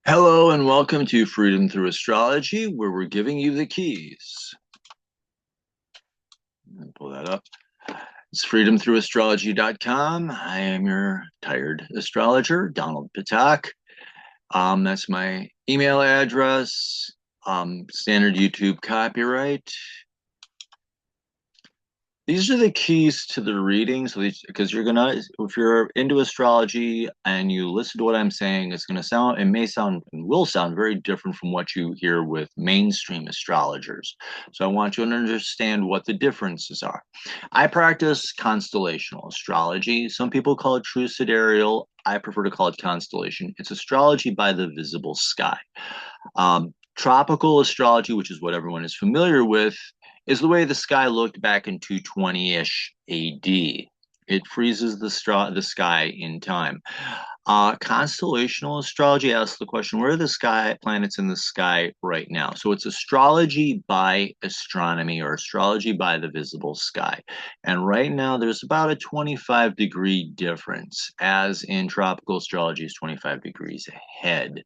Hello and welcome to Freedom Through Astrology, where we're giving you the keys. Pull that up. It's freedomthroughastrology.com. I am your tired astrologer, Donald Patak. That's my email address. Standard YouTube copyright. These are the keys to the reading. So because if you're into astrology and you listen to what I'm saying, it may sound and will sound very different from what you hear with mainstream astrologers. So I want you to understand what the differences are. I practice constellational astrology. Some people call it true sidereal. I prefer to call it constellation. It's astrology by the visible sky. Tropical astrology, which is what everyone is familiar with, is the way the sky looked back in 220-ish AD. It freezes the sky in time. Constellational astrology asks the question, where are the planets in the sky right now? So it's astrology by astronomy, or astrology by the visible sky. And right now there's about a 25-degree difference, as in tropical astrology is 25 degrees ahead.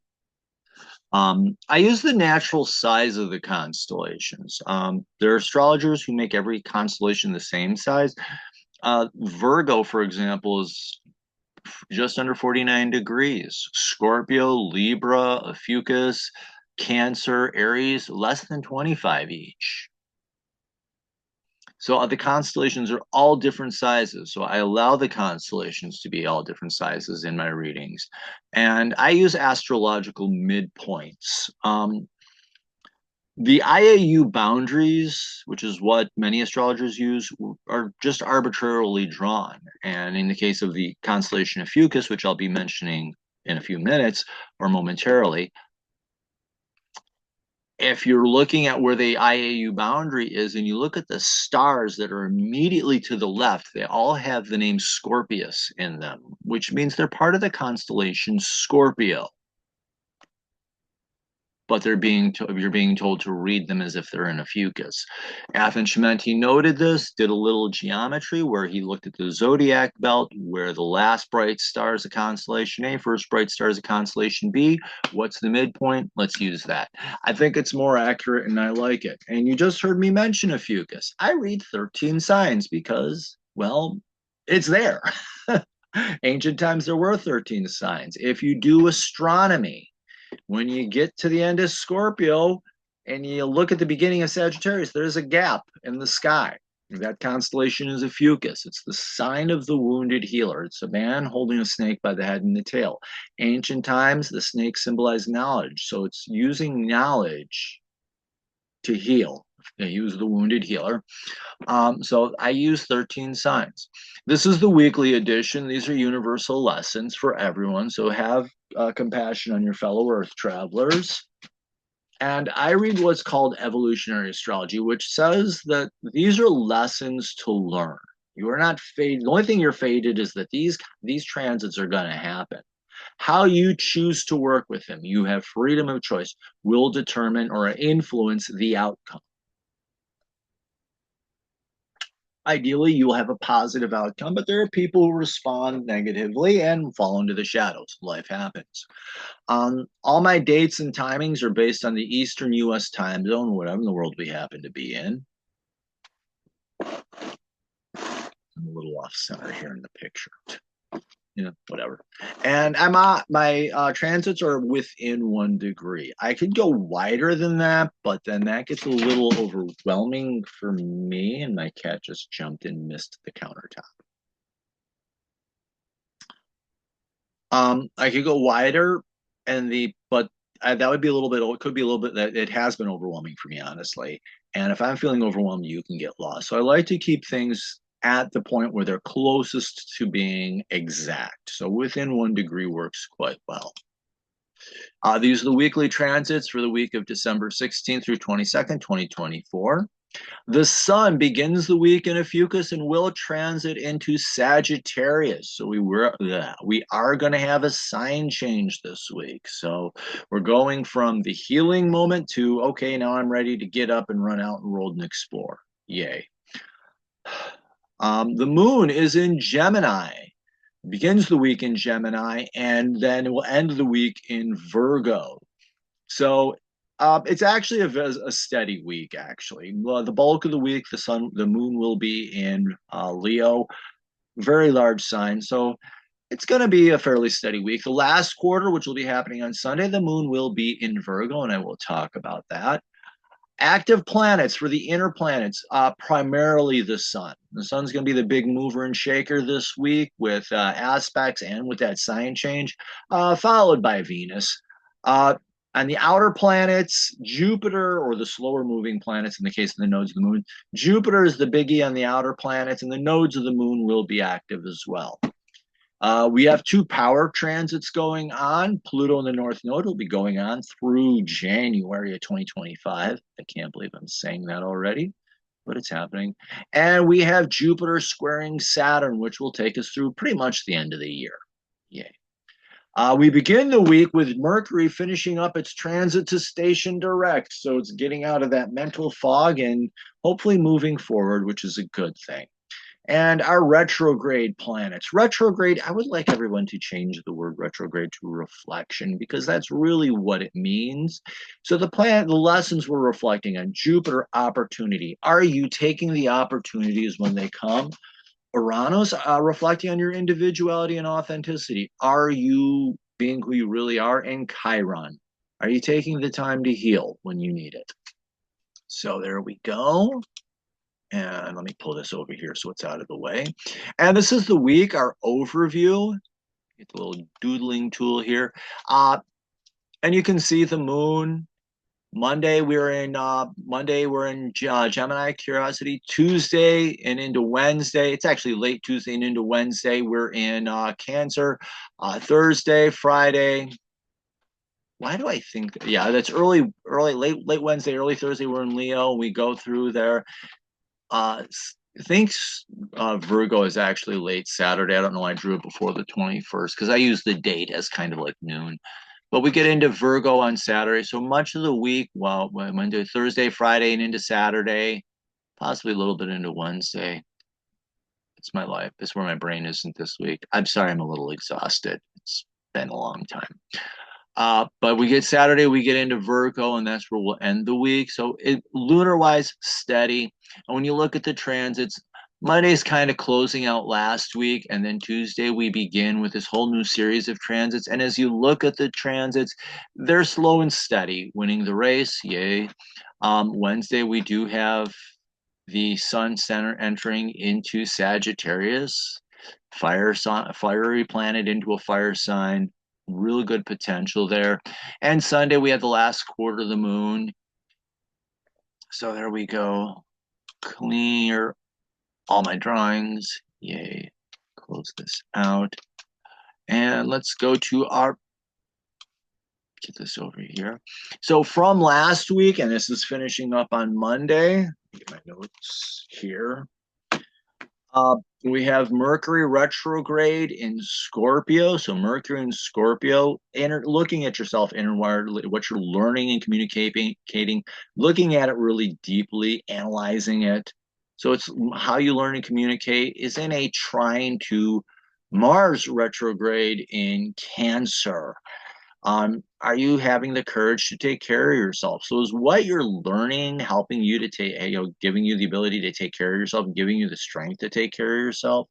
I use the natural size of the constellations. There are astrologers who make every constellation the same size. Virgo, for example, is just under 49 degrees. Scorpio, Libra, Ophiuchus, Cancer, Aries, less than 25 each. So the constellations are all different sizes. So I allow the constellations to be all different sizes in my readings. And I use astrological midpoints. The IAU boundaries, which is what many astrologers use, are just arbitrarily drawn. And in the case of the constellation Ophiuchus, which I'll be mentioning in a few minutes or momentarily, if you're looking at where the IAU boundary is and you look at the stars that are immediately to the left, they all have the name Scorpius in them, which means they're part of the constellation Scorpio. But you're being told to read them as if they're in Ophiuchus. He noted this, did a little geometry where he looked at the zodiac belt, where the last bright star is a constellation A, first bright star is a constellation B. What's the midpoint? Let's use that. I think it's more accurate and I like it. And you just heard me mention Ophiuchus. I read 13 signs because, well, it's there. Ancient times there were 13 signs. If you do astronomy, when you get to the end of Scorpio and you look at the beginning of Sagittarius, there's a gap in the sky. That constellation is Ophiuchus. It's the sign of the wounded healer. It's a man holding a snake by the head and the tail. Ancient times, the snake symbolized knowledge. So it's using knowledge to heal. They use the wounded healer. So I use 13 signs. This is the weekly edition. These are universal lessons for everyone. So have compassion on your fellow Earth travelers. And I read what's called evolutionary astrology, which says that these are lessons to learn. You are not fated. The only thing you're fated is that these transits are going to happen. How you choose to work with them, you have freedom of choice, will determine or influence the outcome. Ideally, you will have a positive outcome, but there are people who respond negatively and fall into the shadows. Life happens. All my dates and timings are based on the Eastern U.S. time zone, whatever in the world we happen to be in. I'm a little off center here in the picture. Whatever. And my transits are within 1 degree. I could go wider than that, but then that gets a little overwhelming for me, and my cat just jumped and missed the countertop. I could go wider, but that would be a little bit. It could be a little bit. That it has been overwhelming for me, honestly. And if I'm feeling overwhelmed, you can get lost. So I like to keep things at the point where they're closest to being exact. So within 1 degree works quite well. These are the weekly transits for the week of December 16th through 22nd, 2024. The sun begins the week in Ophiuchus and will transit into Sagittarius. So we are going to have a sign change this week. So we're going from the healing moment to, okay, now I'm ready to get up and run out and roll and explore. Yay. The moon is in Gemini. begins the week in Gemini, and then it will end the week in Virgo. So it's actually a steady week. Actually, well, the bulk of the week, the moon will be in Leo, very large sign. So it's going to be a fairly steady week. The last quarter, which will be happening on Sunday, the moon will be in Virgo, and I will talk about that. Active planets for the inner planets, primarily the sun. The sun's going to be the big mover and shaker this week with aspects and with that sign change, followed by Venus. On the outer planets, Jupiter, or the slower moving planets in the case of the nodes of the moon, Jupiter is the biggie on the outer planets, and the nodes of the moon will be active as well. We have two power transits going on. Pluto in the North Node will be going on through January of 2025. I can't believe I'm saying that already, but it's happening. And we have Jupiter squaring Saturn, which will take us through pretty much the end of the year. Yay. We begin the week with Mercury finishing up its transit to station direct. So it's getting out of that mental fog and hopefully moving forward, which is a good thing. And our retrograde planets. Retrograde, I would like everyone to change the word retrograde to reflection because that's really what it means. So the lessons we're reflecting on: Jupiter, opportunity. Are you taking the opportunities when they come? Uranus, reflecting on your individuality and authenticity. Are you being who you really are? And Chiron, are you taking the time to heal when you need it? So there we go. And let me pull this over here so it's out of the way. And this is the week, our overview. Get the little doodling tool here. And you can see the moon. Monday we're in Gemini, Curiosity. Tuesday and into Wednesday. It's actually late Tuesday and into Wednesday. We're in Cancer. Thursday, Friday. Why do I think that? Yeah, that's late Wednesday, early Thursday. We're in Leo. We go through there. I think Virgo is actually late Saturday. I don't know. I drew it before the 21st because I use the date as kind of like noon. But we get into Virgo on Saturday. So much of the week, well, Monday, Thursday, Friday, and into Saturday, possibly a little bit into Wednesday. It's my life. It's where my brain isn't this week. I'm sorry, I'm a little exhausted. It's been a long time. But we get Saturday, we get into Virgo, and that's where we'll end the week. So lunar-wise, steady. And when you look at the transits, Monday's kind of closing out last week, and then Tuesday we begin with this whole new series of transits. And as you look at the transits, they're slow and steady, winning the race, yay. Wednesday we do have the Sun center entering into Sagittarius, fiery planet into a fire sign. Really good potential there. And Sunday, we have the last quarter of the moon. So there we go. Clear all my drawings. Yay. Close this out. And let's go to our, get this over here. So from last week, and this is finishing up on Monday, get my notes here. We have Mercury retrograde in Scorpio. So Mercury in Scorpio, looking at yourself inward, what you're learning and communicating, looking at it really deeply, analyzing it. So it's how you learn and communicate is in a trine to Mars retrograde in Cancer. Are you having the courage to take care of yourself? So is what you're learning helping you to take, giving you the ability to take care of yourself and giving you the strength to take care of yourself?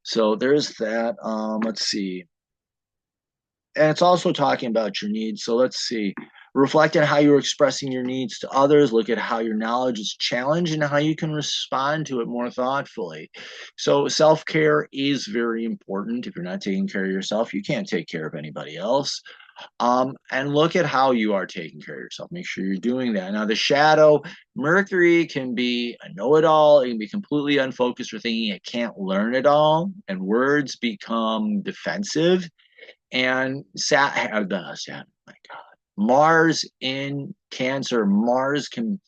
So there's that. Let's see. And it's also talking about your needs. So let's see. Reflect on how you're expressing your needs to others. Look at how your knowledge is challenged and how you can respond to it more thoughtfully. So self-care is very important. If you're not taking care of yourself, you can't take care of anybody else. And look at how you are taking care of yourself. Make sure you're doing that. Now, the shadow, Mercury can be a know-it-all. It can be completely unfocused or thinking it can't learn it all. And words become defensive. And my God. Mars in Cancer, the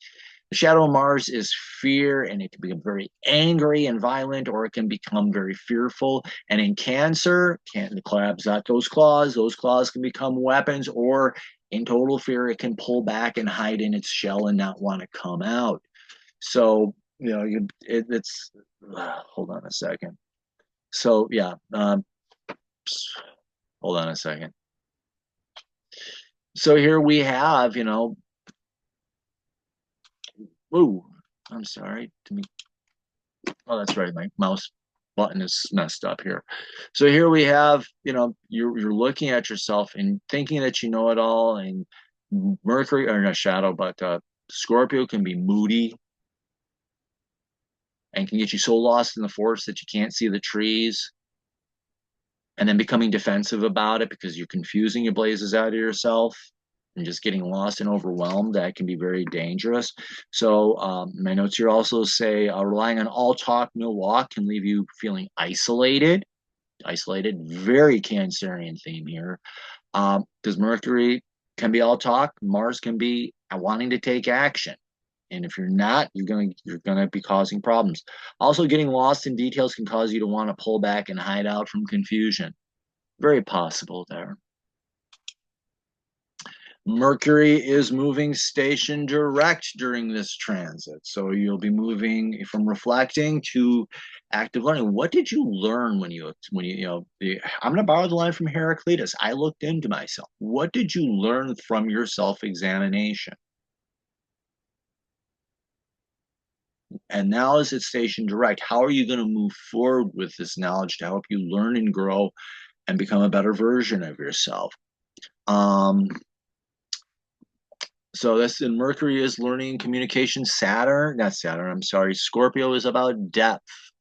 shadow of Mars is fear, and it can become very angry and violent, or it can become very fearful. And in Cancer, those claws can become weapons, or in total fear, it can pull back and hide in its shell and not want to come out. So, hold on a second. So yeah, hold on a second. So here we have, ooh, I'm sorry. Oh, that's right. My mouse button is messed up here. So here we have, you're looking at yourself and thinking that you know it all. And Mercury, or not shadow, but Scorpio can be moody and can get you so lost in the forest that you can't see the trees. And then becoming defensive about it because you're confusing your blazes out of yourself and just getting lost and overwhelmed. That can be very dangerous. So my notes here also say relying on all talk, no walk can leave you feeling isolated. Isolated, very Cancerian theme here. Because Mercury can be all talk, Mars can be wanting to take action. And if you're not, you're gonna be causing problems. Also, getting lost in details can cause you to want to pull back and hide out from confusion. Very possible there. Mercury is moving station direct during this transit. So you'll be moving from reflecting to active learning. What did you learn I'm going to borrow the line from Heraclitus. I looked into myself. What did you learn from your self-examination? And now as it's station direct, how are you going to move forward with this knowledge to help you learn and grow and become a better version of yourself? So this in Mercury is learning communication. Saturn, not Saturn, I'm sorry. Scorpio is about depth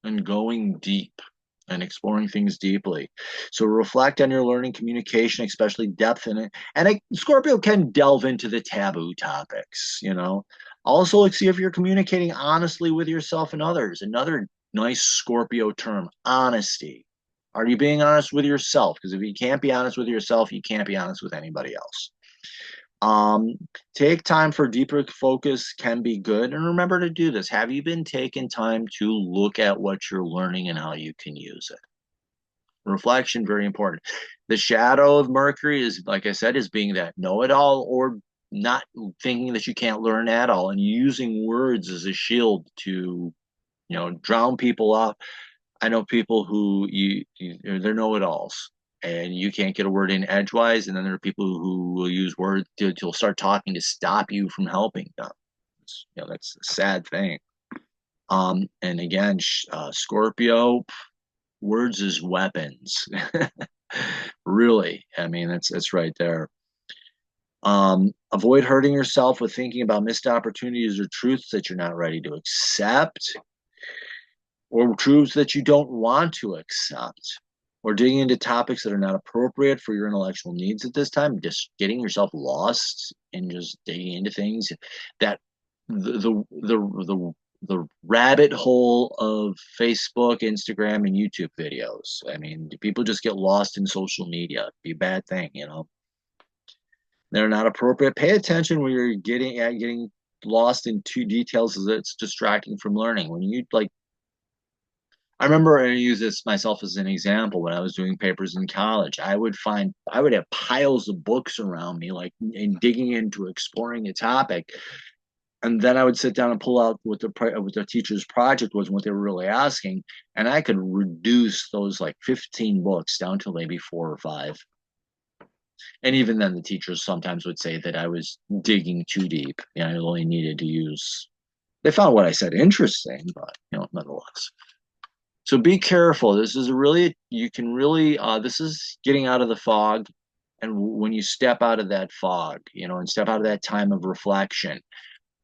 and going deep and exploring things deeply. So reflect on your learning communication, especially depth in it. And Scorpio can delve into the taboo topics. Also, let's see if you're communicating honestly with yourself and others. Another nice Scorpio term, honesty. Are you being honest with yourself? Because if you can't be honest with yourself, you can't be honest with anybody else. Um, Take time for deeper focus can be good. And remember to do this. Have you been taking time to look at what you're learning and how you can use it? Reflection, very important. The shadow of Mercury is, like I said, is being that know-it-all or not thinking that you can't learn at all and using words as a shield to, drown people out. I know people who they're know-it-alls and you can't get a word in edgewise, and then there are people who will use words to start talking to stop you from helping them. That's a sad thing. And again, Scorpio, words as weapons. Really, I mean that's right there. Avoid hurting yourself with thinking about missed opportunities or truths that you're not ready to accept, or truths that you don't want to accept, or digging into topics that are not appropriate for your intellectual needs at this time, just getting yourself lost and just digging into things that the rabbit hole of Facebook, Instagram, and YouTube videos. I mean, people just get lost in social media. It'd be a bad thing. They're not appropriate. Pay attention when you're getting lost in too details as it's distracting from learning. When you I remember I use this myself as an example when I was doing papers in college. I would have piles of books around me, like and digging into exploring a topic, and then I would sit down and pull out what the teacher's project was and what they were really asking, and I could reduce those like 15 books down to maybe 4 or 5. And even then, the teachers sometimes would say that I was digging too deep. I only needed to use. They found what I said interesting, but nonetheless. So be careful. This is this is getting out of the fog. And when you step out of that fog, and step out of that time of reflection,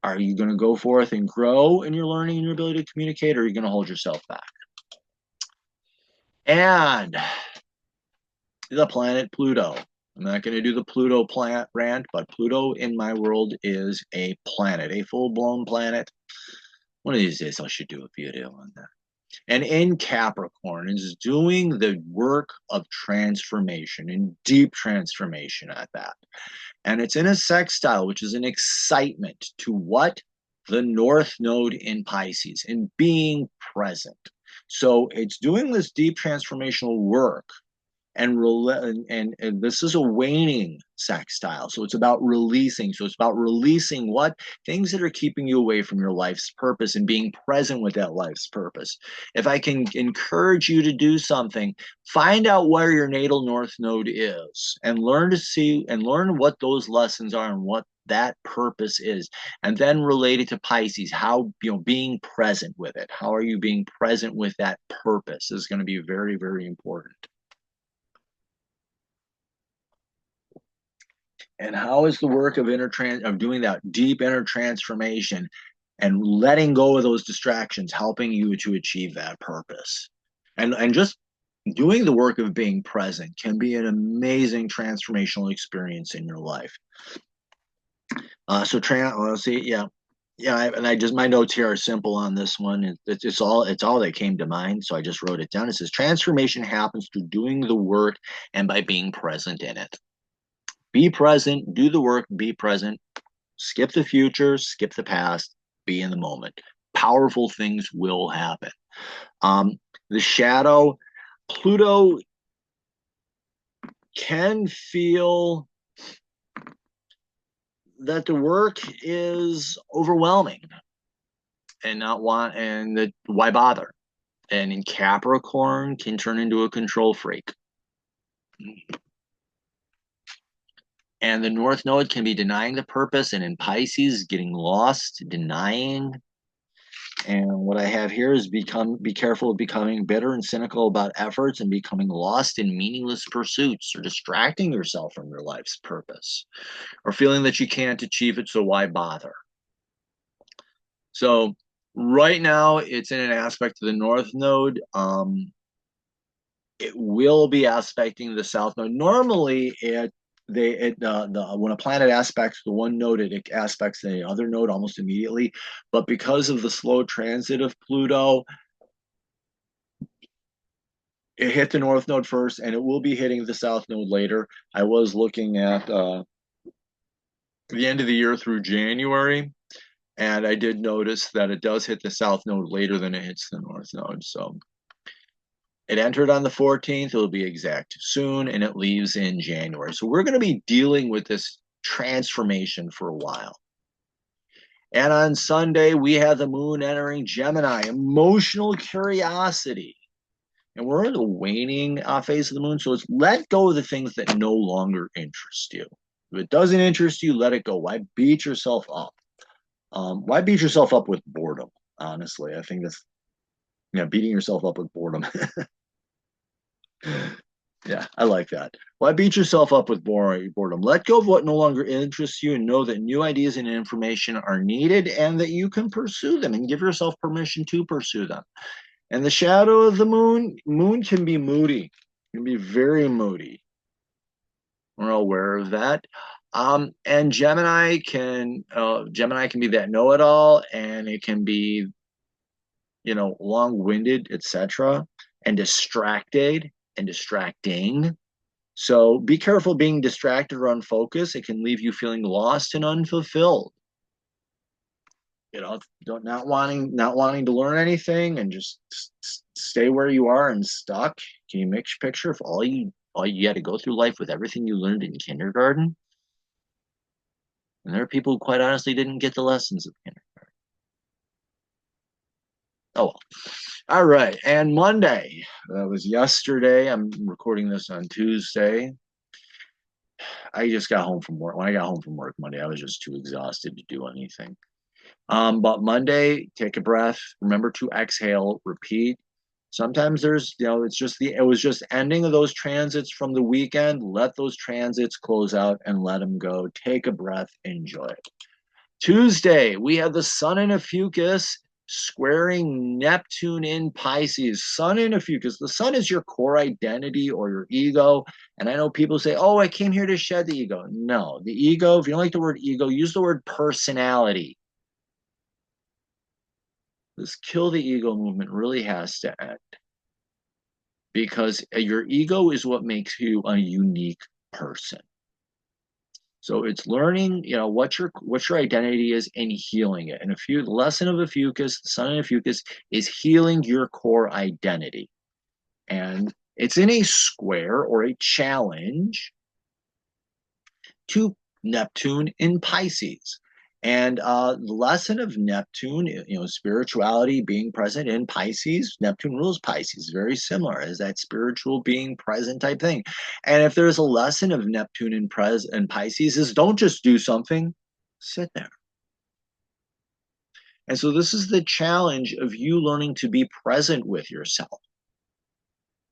are you going to go forth and grow in your learning and your ability to communicate, or are you going to hold yourself back? And the planet Pluto. I'm not going to do the Pluto planet rant, but Pluto in my world is a planet, a full-blown planet. One of these days I should do a video on that. And in Capricorn is doing the work of transformation and deep transformation at that. And it's in a sextile, which is an excitement to what? The North Node in Pisces and being present. So it's doing this deep transformational work and this is a waning sextile, so it's about releasing. So it's about releasing what things that are keeping you away from your life's purpose and being present with that life's purpose. If I can encourage you to do something, find out where your natal north node is and learn what those lessons are and what that purpose is, and then relate it to Pisces. How, being present with it, how are you being present with that purpose is going to be very, very important. And how is the work of doing that deep inner transformation and letting go of those distractions helping you to achieve that purpose? And just doing the work of being present can be an amazing transformational experience in your life. Let's see, yeah. My notes here are simple on this one. It's all that came to mind, so I just wrote it down. It says transformation happens through doing the work and by being present in it. Be present, do the work, be present. Skip the future, skip the past, be in the moment. Powerful things will happen. The shadow, Pluto can feel that the work is overwhelming and why bother? And in Capricorn can turn into a control freak. And the North Node can be denying the purpose, and in Pisces, getting lost, denying. And what I have here is be careful of becoming bitter and cynical about efforts and becoming lost in meaningless pursuits or distracting yourself from your life's purpose or feeling that you can't achieve it, so why bother? So right now, it's in an aspect of the North Node. It will be aspecting the South Node. Normally, when a planet aspects the one node, it aspects the other node almost immediately. But because of the slow transit of Pluto, it hit the North Node first, and it will be hitting the South Node later. I was looking at the end of the year through January, and I did notice that it does hit the South Node later than it hits the North Node. So it entered on the 14th, it'll be exact soon, and it leaves in January. So we're going to be dealing with this transformation for a while. And on Sunday, we have the moon entering Gemini, emotional curiosity. And we're in the waning phase of the moon, so it's let go of the things that no longer interest you. If it doesn't interest you, let it go. Why beat yourself up? Why beat yourself up with boredom? Honestly, I think that's beating yourself up with boredom. Yeah, I like that. Why beat yourself up with boredom? Let go of what no longer interests you and know that new ideas and information are needed and that you can pursue them and give yourself permission to pursue them. And the shadow of the moon can be moody, can be very moody. We're aware of that. And Gemini can be that know-it-all, and it can be, long-winded, etc., and distracted and distracting. So be careful being distracted or unfocused. It can leave you feeling lost and unfulfilled. Not wanting to learn anything and just stay where you are and stuck. Can you picture if all you had to go through life with everything you learned in kindergarten? And there are people who quite honestly didn't get the lessons of kindergarten. Oh well. All right. And Monday, that was yesterday. I'm recording this on Tuesday. I just got home from work. When I got home from work Monday, I was just too exhausted to do anything. But Monday, take a breath. Remember to exhale, repeat. Sometimes there's, it was just ending of those transits from the weekend. Let those transits close out and let them go. Take a breath, enjoy it. Tuesday, we have the sun in Ophiuchus squaring Neptune in Pisces. Sun in Ophiuchus. The sun is your core identity or your ego. And I know people say, oh, I came here to shed the ego. No, the ego, if you don't like the word ego, use the word personality. This kill the ego movement really has to end, because your ego is what makes you a unique person. So it's learning, what your identity is and healing it. And the lesson of Ophiuchus, the sun in Ophiuchus, is healing your core identity. And It's in a square or a challenge to Neptune in Pisces. And the lesson of Neptune, spirituality being present in Pisces, Neptune rules Pisces, very similar as that spiritual being present type thing. And if there's a lesson of Neptune in Pisces is don't just do something, sit there. And so this is the challenge of you learning to be present with yourself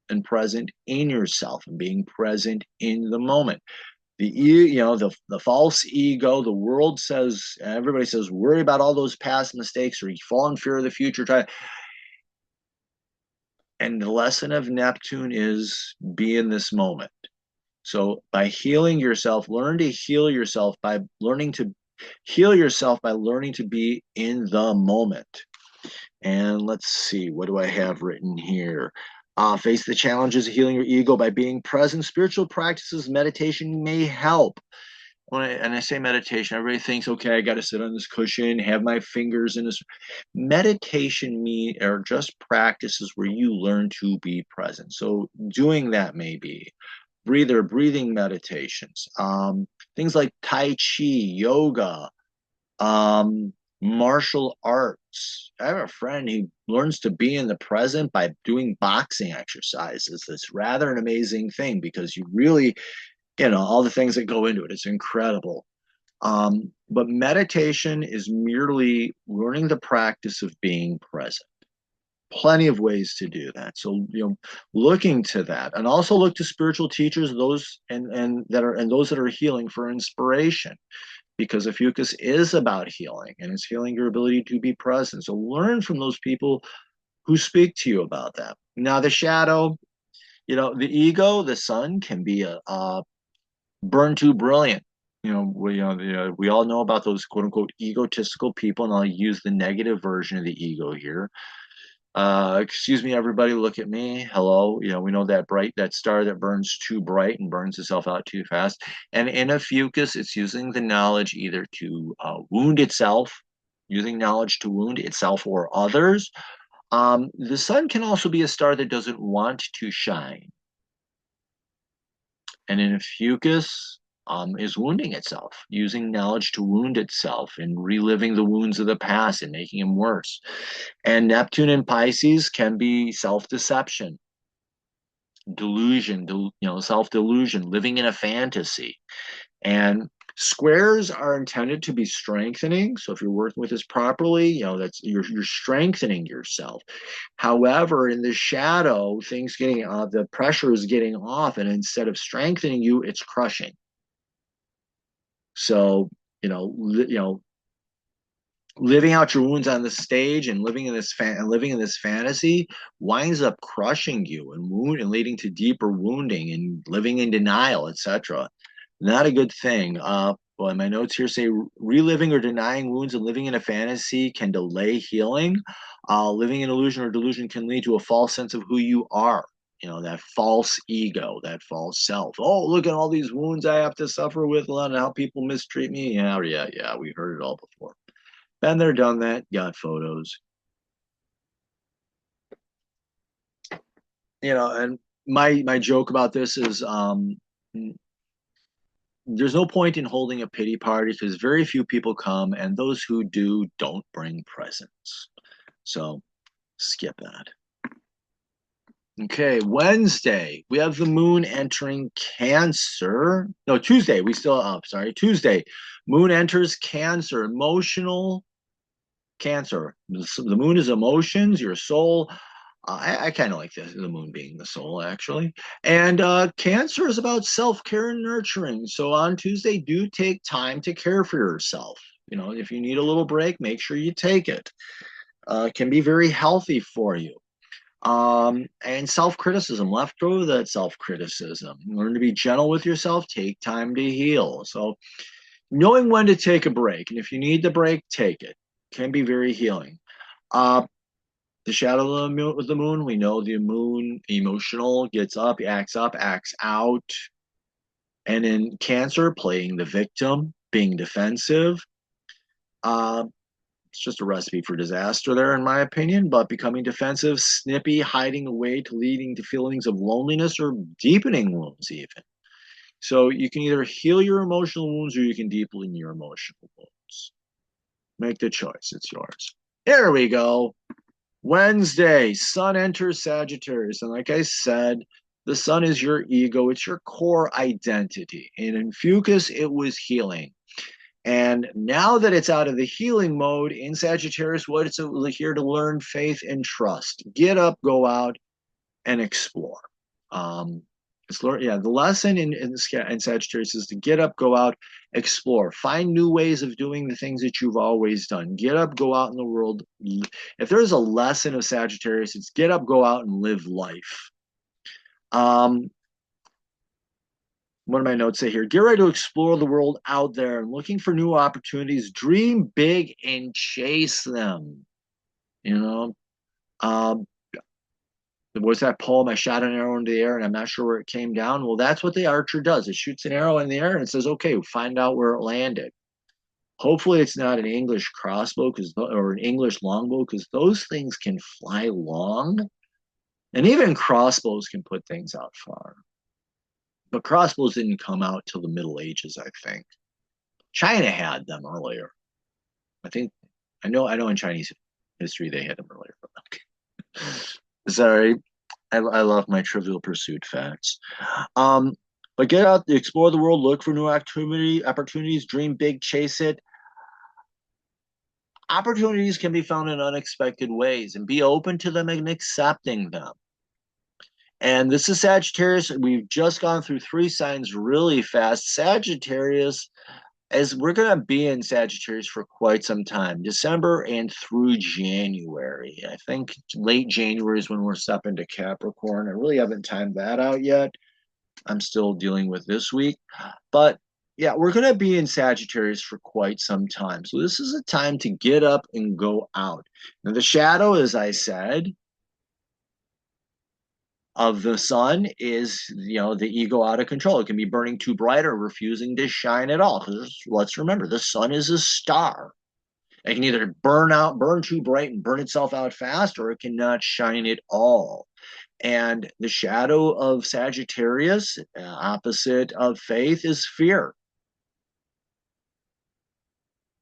and present in yourself and being present in the moment. The false ego, the world says, everybody says, worry about all those past mistakes or you fall in fear of the future. And the lesson of Neptune is be in this moment. So by healing yourself, learn to heal yourself by learning to heal yourself by learning to be in the moment. And let's see, what do I have written here? Face the challenges of healing your ego by being present. Spiritual practices, meditation may help. And I say meditation, everybody thinks, okay, I got to sit on this cushion, have my fingers in this. Meditation are just practices where you learn to be present. So doing that may be breathing meditations, things like Tai Chi, yoga, martial arts. I have a friend who learns to be in the present by doing boxing exercises. It's rather an amazing thing because you really, all the things that go into it. It's incredible. But meditation is merely learning the practice of being present. Plenty of ways to do that. So, looking to that, and also look to spiritual teachers, those and those that are healing for inspiration, because Ophiuchus is about healing and it's healing your ability to be present. So learn from those people who speak to you about that. Now, the shadow, the ego, the sun can be a burn too brilliant. We all know about those quote unquote egotistical people, and I'll use the negative version of the ego here. Excuse me, everybody, look at me. Hello. We know that star that burns too bright and burns itself out too fast. And in Ophiuchus, it's using the knowledge either to wound itself, using knowledge to wound itself or others. The sun can also be a star that doesn't want to shine. And in Ophiuchus, is wounding itself, using knowledge to wound itself and reliving the wounds of the past and making them worse. And Neptune in Pisces can be self-deception, delusion, self-delusion, living in a fantasy. And squares are intended to be strengthening. So if you're working with this properly, that's you're strengthening yourself. However, in the shadow, the pressure is getting off, and instead of strengthening you, it's crushing. So, living out your wounds on the stage and living in this fantasy winds up crushing you and leading to deeper wounding and living in denial, etc. Not a good thing. Well, my notes here say reliving or denying wounds and living in a fantasy can delay healing. Living in illusion or delusion can lead to a false sense of who you are. That false ego, that false self. Oh, look at all these wounds I have to suffer with and how people mistreat me. Yeah, we've heard it all before. Been there, done that, got photos. And my joke about this is there's no point in holding a pity party because very few people come, and those who do don't bring presents. So skip that. Okay, Wednesday, we have the moon entering Cancer. No, Tuesday, Tuesday, moon enters Cancer, emotional Cancer. The moon is emotions, your soul. I kind of like the moon being the soul, actually. And Cancer is about self-care and nurturing. So on Tuesday, do take time to care for yourself. If you need a little break, make sure you take it. It can be very healthy for you. And self-criticism, let go of that self-criticism. Learn to be gentle with yourself, take time to heal. So knowing when to take a break, and if you need the break, take it. Can be very healing. The shadow of the moon, we know the moon, emotional, gets up, acts out. And in Cancer, playing the victim, being defensive. It's just a recipe for disaster there, in my opinion. But becoming defensive, snippy, hiding away to leading to feelings of loneliness or deepening wounds, even. So you can either heal your emotional wounds or you can deepen your emotional wounds. Make the choice. It's yours. There we go. Wednesday, Sun enters Sagittarius. And like I said, the Sun is your ego. It's your core identity. And in Ophiuchus, it was healing. And now that it's out of the healing mode in Sagittarius, what it's here to learn faith and trust. Get up, go out, and explore. The lesson in Sagittarius is to get up, go out, explore, find new ways of doing the things that you've always done. Get up, go out in the world. If there's a lesson of Sagittarius, it's get up, go out, and live life. One of my notes say here, get ready to explore the world out there and looking for new opportunities. Dream big and chase them. What's that poem? I shot an arrow into the air and I'm not sure where it came down. Well, that's what the archer does. It shoots an arrow in the air and it says, okay, find out where it landed. Hopefully it's not an English crossbow or an English longbow, because those things can fly long. And even crossbows can put things out far. But crossbows didn't come out till the Middle Ages, I think. China had them earlier. I know in Chinese history they had them earlier. Okay. Sorry, I love my Trivial Pursuit facts. But get out, explore the world, look for new opportunities, dream big, chase it. Opportunities can be found in unexpected ways, and be open to them and accepting them. And this is Sagittarius. We've just gone through 3 signs really fast. Sagittarius, as we're going to be in Sagittarius for quite some time, December and through January. I think late January is when we're stepping to Capricorn. I really haven't timed that out yet. I'm still dealing with this week. But yeah, we're going to be in Sagittarius for quite some time. So this is a time to get up and go out. Now, the shadow, as I said, of the sun is, the ego out of control. It can be burning too bright or refusing to shine at all. Because let's remember, the sun is a star. It can either burn too bright and burn itself out fast, or it cannot shine at all. And the shadow of Sagittarius, opposite of faith, is fear.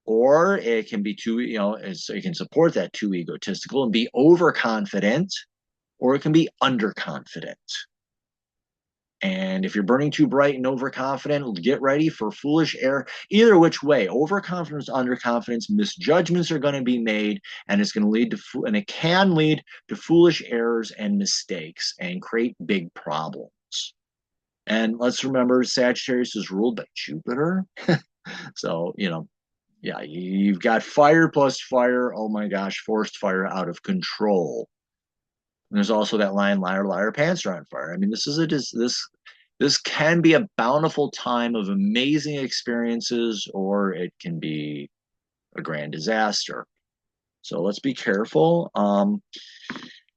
Or it can be it can support that too egotistical and be overconfident, or it can be underconfident. And if you're burning too bright and overconfident, get ready for foolish error. Either which way, overconfidence, underconfidence, misjudgments are going to be made, and it's going to lead to, and it can lead to foolish errors and mistakes and create big problems. And let's remember, Sagittarius is ruled by Jupiter. So, yeah, you've got fire plus fire. Oh my gosh, forced fire out of control. And there's also that line, liar, liar, pants are on fire. I mean, this can be a bountiful time of amazing experiences, or it can be a grand disaster. So let's be careful.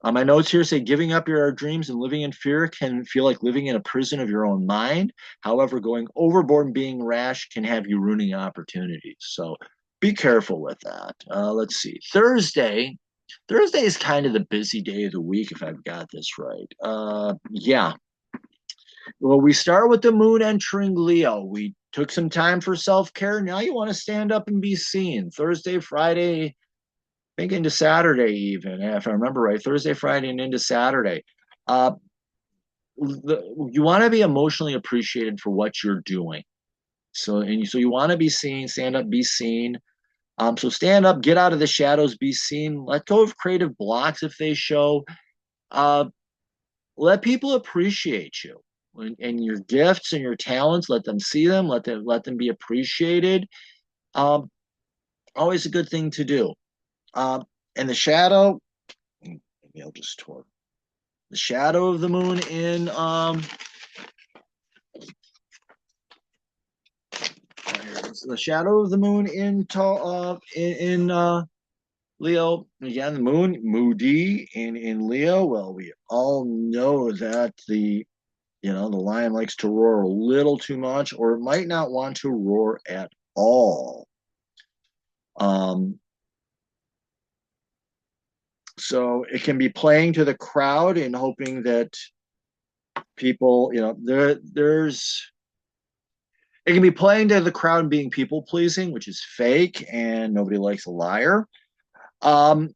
On my notes here say, giving up your dreams and living in fear can feel like living in a prison of your own mind. However, going overboard and being rash can have you ruining opportunities. So be careful with that. Let's see. Thursday is kind of the busy day of the week, if I've got this right. Yeah. Well, we start with the moon entering Leo. We took some time for self-care. Now you want to stand up and be seen. Thursday, Friday, I think into Saturday even, if I remember right. Thursday, Friday, and into Saturday. You want to be emotionally appreciated for what you're doing. So you want to be seen, stand up, be seen. So stand up, get out of the shadows, be seen. Let go of creative blocks if they show. Let people appreciate you and your gifts and your talents. Let them see them. Let them be appreciated. Always a good thing to do. And the shadow, maybe I'll just tour. The shadow of the moon in the shadow of the moon in Leo. Again, the moon moody in Leo. Well, we all know that the lion likes to roar a little too much, or it might not want to roar at all. So it can be playing to the crowd and hoping that people, there's it can be playing to the crowd and being people pleasing, which is fake, and nobody likes a liar. Um,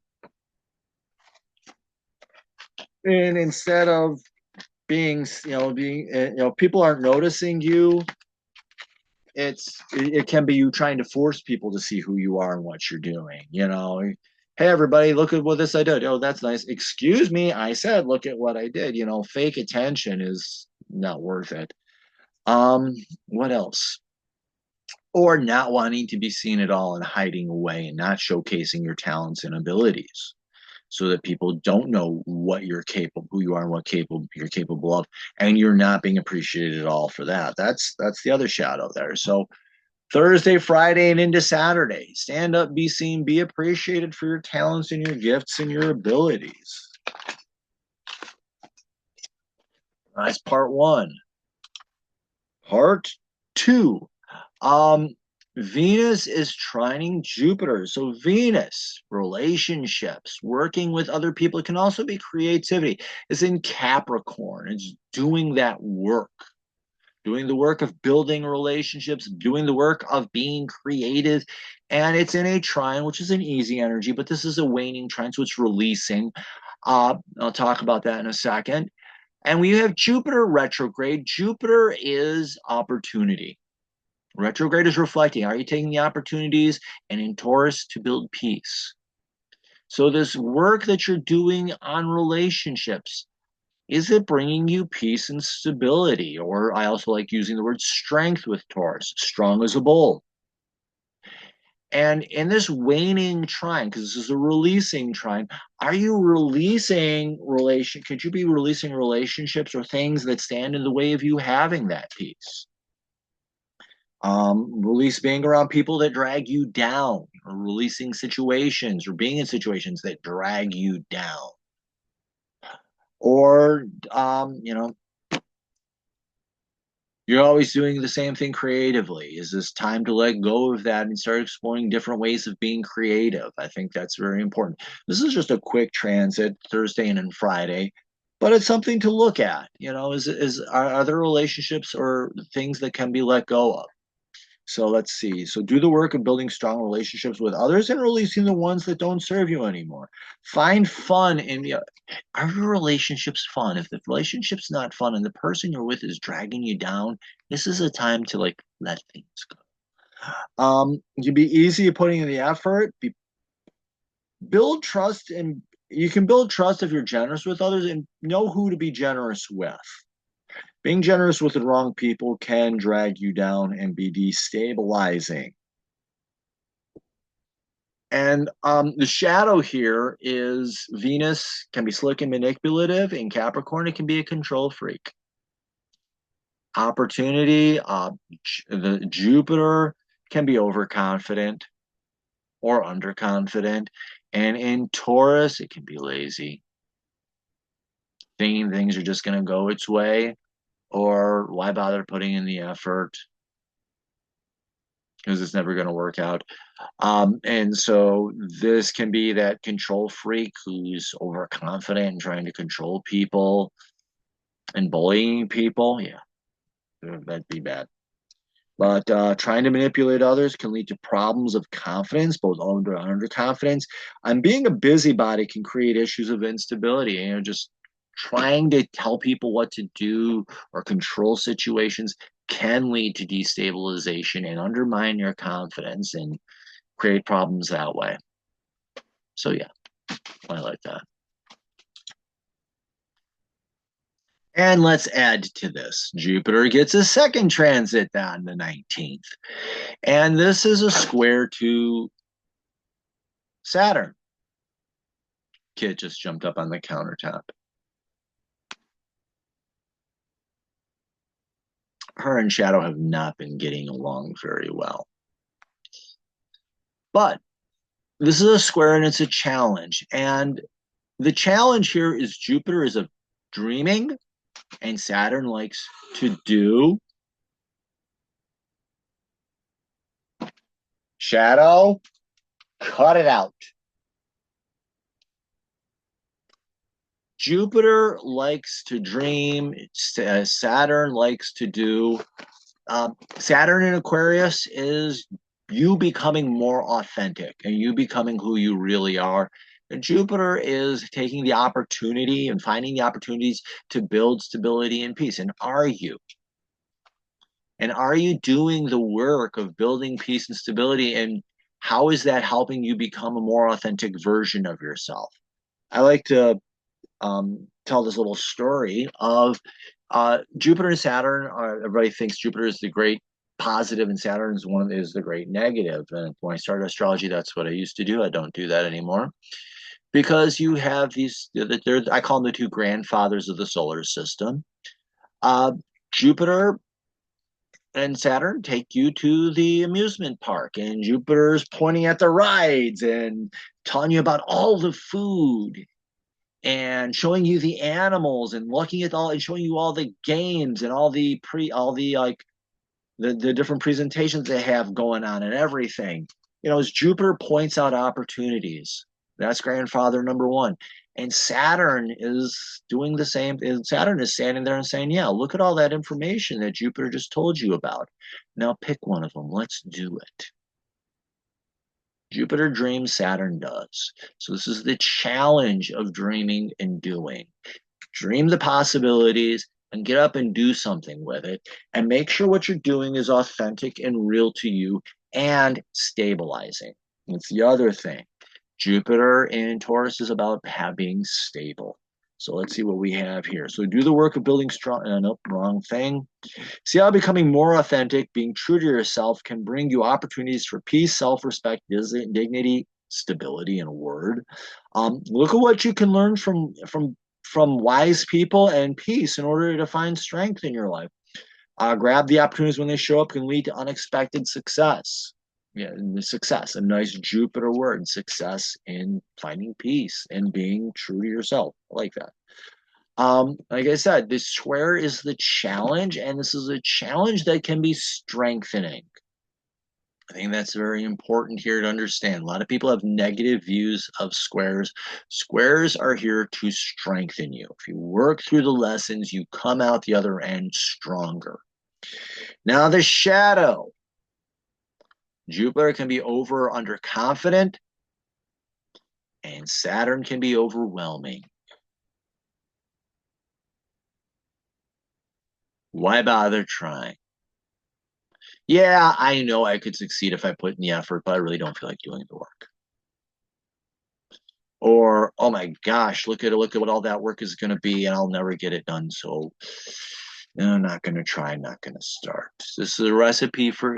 and instead of people aren't noticing you, it can be you trying to force people to see who you are and what you're doing. Hey everybody, look at what this I did. Oh, that's nice. Excuse me, I said look at what I did. Fake attention is not worth it. Um, what else? Or not wanting to be seen at all and hiding away and not showcasing your talents and abilities so that people don't know what you're capable, who you are, and what you're capable of, and you're not being appreciated at all for that. That's the other shadow there. So Thursday, Friday, and into Saturday, stand up, be seen, be appreciated for your talents and your gifts and your abilities. That's part one. Part two. Um, Venus is trining Jupiter. So Venus, relationships, working with other people. It can also be creativity. It's in Capricorn. It's doing that work, doing the work of building relationships, doing the work of being creative. And it's in a trine, which is an easy energy, but this is a waning trine, so it's releasing. I'll talk about that in a second. And we have Jupiter retrograde. Jupiter is opportunity. Retrograde is reflecting. Are you taking the opportunities? And in Taurus, to build peace. So this work that you're doing on relationships, is it bringing you peace and stability? Or I also like using the word strength with Taurus, strong as a bull. And in this waning trine, because this is a releasing trine, are you releasing could you be releasing relationships or things that stand in the way of you having that peace? Release being around people that drag you down, or releasing situations or being in situations that drag you down. Or, you're always doing the same thing creatively. Is this time to let go of that and start exploring different ways of being creative? I think that's very important. This is just a quick transit, Thursday and then Friday, but it's something to look at. Are there relationships or things that can be let go of? So let's see. So do the work of building strong relationships with others and releasing the ones that don't serve you anymore. Find fun in are your relationships fun? If the relationship's not fun and the person you're with is dragging you down, this is a time to let things go. You be easy at putting in the effort. Build trust, and you can build trust if you're generous with others and know who to be generous with. Being generous with the wrong people can drag you down and be destabilizing. And the shadow here is Venus can be slick and manipulative. In Capricorn, it can be a control freak. Opportunity, the Jupiter can be overconfident or underconfident. And in Taurus, it can be lazy, thinking things are just going to go its way, or why bother putting in the effort because it's never going to work out. And so this can be that control freak who's overconfident and trying to control people and bullying people. Yeah, that'd be bad. But trying to manipulate others can lead to problems of confidence, both under and underconfidence. And being a busybody can create issues of instability. Just trying to tell people what to do or control situations can lead to destabilization and undermine your confidence and create problems that way. So yeah, I like that. And let's add to this. Jupiter gets a second transit on the 19th. And this is a square to Saturn. Kid just jumped up on the countertop. Her and Shadow have not been getting along very well. But this is a square and it's a challenge. And the challenge here is Jupiter is a dreaming and Saturn likes to do. Shadow, cut it out. Jupiter likes to dream. Saturn likes to do. Saturn in Aquarius is you becoming more authentic and you becoming who you really are. And Jupiter is taking the opportunity and finding the opportunities to build stability and peace. And are you? And are you doing the work of building peace and stability? And how is that helping you become a more authentic version of yourself? I like to tell this little story of Jupiter and Saturn. Everybody thinks Jupiter is the great positive and Saturn is the great negative. And when I started astrology, that's what I used to do. I don't do that anymore because you have these. I call them the two grandfathers of the solar system. Jupiter and Saturn take you to the amusement park, and Jupiter's pointing at the rides and telling you about all the food and showing you the animals and looking at all and showing you all the games and the different presentations they have going on and everything. As Jupiter points out opportunities, that's grandfather number one. And Saturn is doing the same. And Saturn is standing there and saying, yeah, look at all that information that Jupiter just told you about. Now pick one of them. Let's do it. Jupiter dreams, Saturn does. So this is the challenge of dreaming and doing. Dream the possibilities and get up and do something with it. And make sure what you're doing is authentic and real to you and stabilizing. That's the other thing. Jupiter in Taurus is about being stable. So let's see what we have here. So do the work of building strong. Nope, wrong thing. See how becoming more authentic, being true to yourself can bring you opportunities for peace, self-respect, dignity, stability, and a word. Look at what you can learn from wise people and peace in order to find strength in your life. Grab the opportunities when they show up can lead to unexpected success. Yeah, success, a nice Jupiter word, success in finding peace and being true to yourself. I like that. Like I said, this square is the challenge, and this is a challenge that can be strengthening. I think that's very important here to understand. A lot of people have negative views of squares. Squares are here to strengthen you. If you work through the lessons, you come out the other end stronger. Now, the shadow. Jupiter can be over or underconfident, and Saturn can be overwhelming. Why bother trying? Yeah, I know I could succeed if I put in the effort, but I really don't feel like doing the work. Or, oh my gosh, look at what all that work is going to be, and I'll never get it done. So, no, I'm not going to try, not going to start. This is a recipe for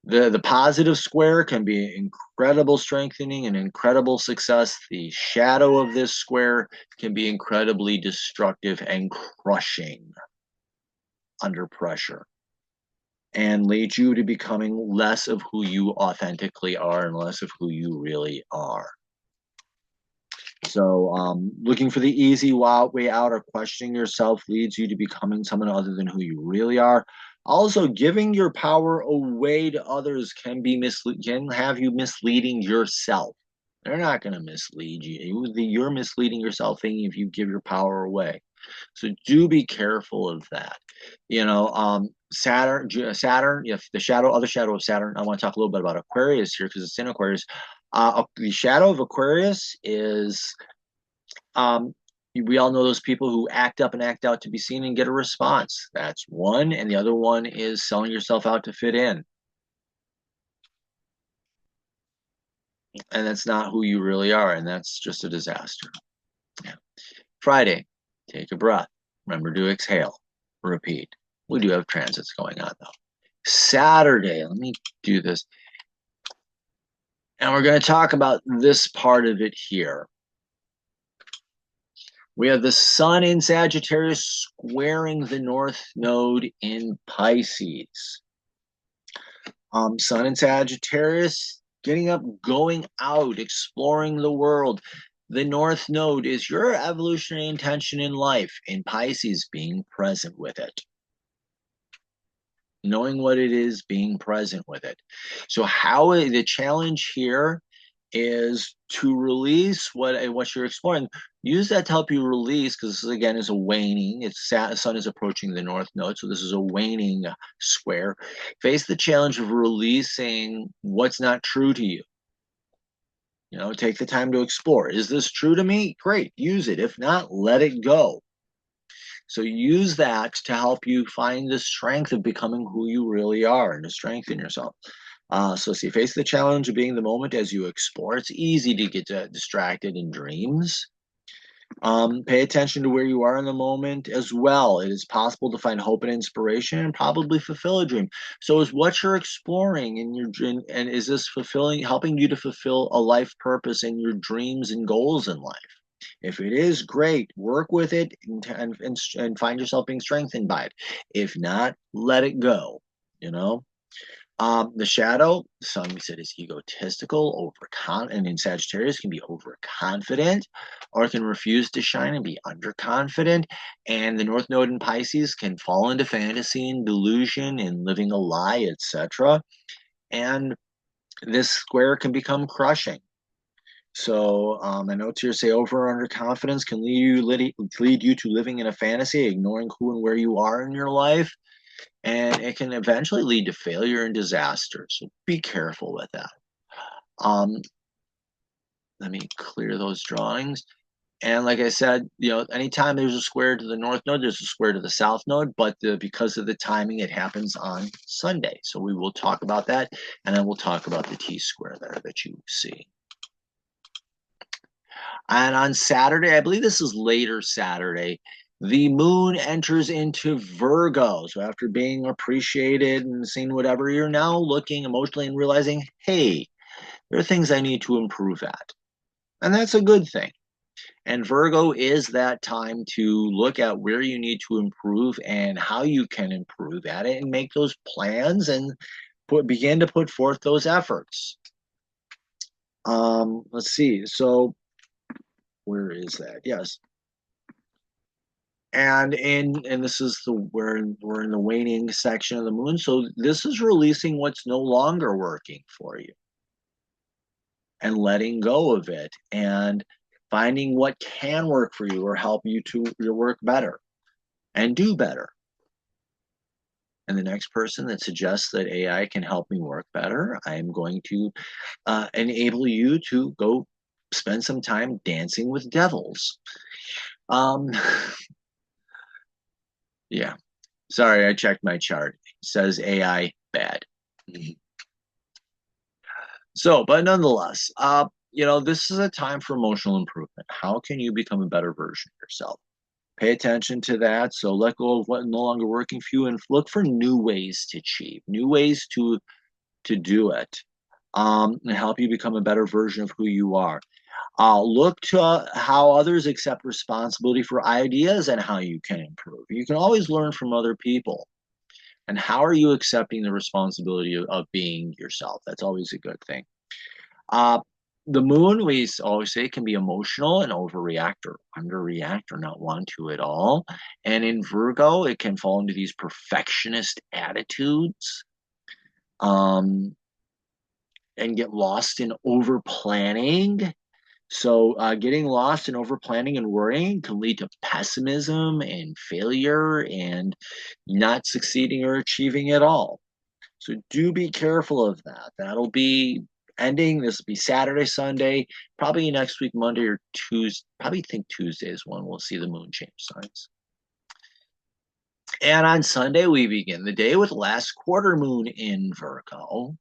the positive square can be incredible strengthening and incredible success. The shadow of this square can be incredibly destructive and crushing under pressure and lead you to becoming less of who you authentically are and less of who you really are. So looking for the easy way out or questioning yourself leads you to becoming someone other than who you really are. Also, giving your power away to others can have you misleading yourself. They're not going to mislead you. You're misleading yourself thinking if you give your power away. So do be careful of that. Saturn, if the other shadow of Saturn, I want to talk a little bit about Aquarius here because it's in Aquarius. The shadow of Aquarius is, we all know those people who act up and act out to be seen and get a response. That's one. And the other one is selling yourself out to fit in. And that's not who you really are. And that's just a disaster. Yeah. Friday, take a breath. Remember to exhale. Repeat. We do have transits going on, though. Saturday, let me do this. And we're going to talk about this part of it here. We have the sun in Sagittarius squaring the north node in Pisces. Sun in Sagittarius, getting up, going out, exploring the world. The north node is your evolutionary intention in life. In Pisces, being present with it. Knowing what it is, being present with it. So the challenge here is to release what you're exploring. Use that to help you release, because this again is a waning. The sun is approaching the north node, so this is a waning square. Face the challenge of releasing what's not true to you. You know, take the time to explore. Is this true to me? Great, use it. If not, let it go. So use that to help you find the strength of becoming who you really are and to strengthen yourself. So see, face the challenge of being the moment as you explore. It's easy to get distracted in dreams. Pay attention to where you are in the moment as well. It is possible to find hope and inspiration and probably fulfill a dream. So is what you're exploring in your dream, and is this helping you to fulfill a life purpose in your dreams and goals in life? If it is, great, work with it and find yourself being strengthened by it. If not, let it go, you know? The shadow, the sun, we said, is egotistical, and in Sagittarius can be overconfident, or can refuse to shine and be underconfident. And the North Node in Pisces can fall into fantasy and delusion and living a lie, etc. And this square can become crushing. So my notes here say over or underconfidence can lead you to living in a fantasy, ignoring who and where you are in your life. And it can eventually lead to failure and disaster. So be careful with that. Let me clear those drawings. And like I said, anytime there's a square to the north node, there's a square to the south node, but because of the timing, it happens on Sunday. So we will talk about that, and then we'll talk about the T-square there that you see. And on Saturday, I believe this is later Saturday, the moon enters into Virgo. So after being appreciated and seeing whatever, you're now looking emotionally and realizing, hey, there are things I need to improve at. And that's a good thing. And Virgo is that time to look at where you need to improve and how you can improve at it and make those plans and begin to put forth those efforts. Let's see. So where is that? Yes. And this is we're in the waning section of the moon. So this is releasing what's no longer working for you and letting go of it and finding what can work for you or help you to work better and do better. And the next person that suggests that AI can help me work better, I'm going to enable you to go spend some time dancing with devils. Yeah. Sorry, I checked my chart. It says AI bad. So, but nonetheless, this is a time for emotional improvement. How can you become a better version of yourself? Pay attention to that. So let go of what no longer working for you and look for new ways to achieve, new ways to do it, and help you become a better version of who you are. Look to how others accept responsibility for ideas and how you can improve. You can always learn from other people. And how are you accepting the responsibility of being yourself? That's always a good thing. The moon, we always say, can be emotional and overreact or underreact or not want to at all. And in Virgo, it can fall into these perfectionist attitudes and get lost in over planning. So getting lost in over planning and worrying can lead to pessimism and failure and not succeeding or achieving at all. So do be careful of that. That'll be ending. This will be Saturday, Sunday, probably next week, Monday or Tuesday. Probably think Tuesday is when we'll see the moon change signs. And on Sunday, we begin the day with last quarter moon in Virgo.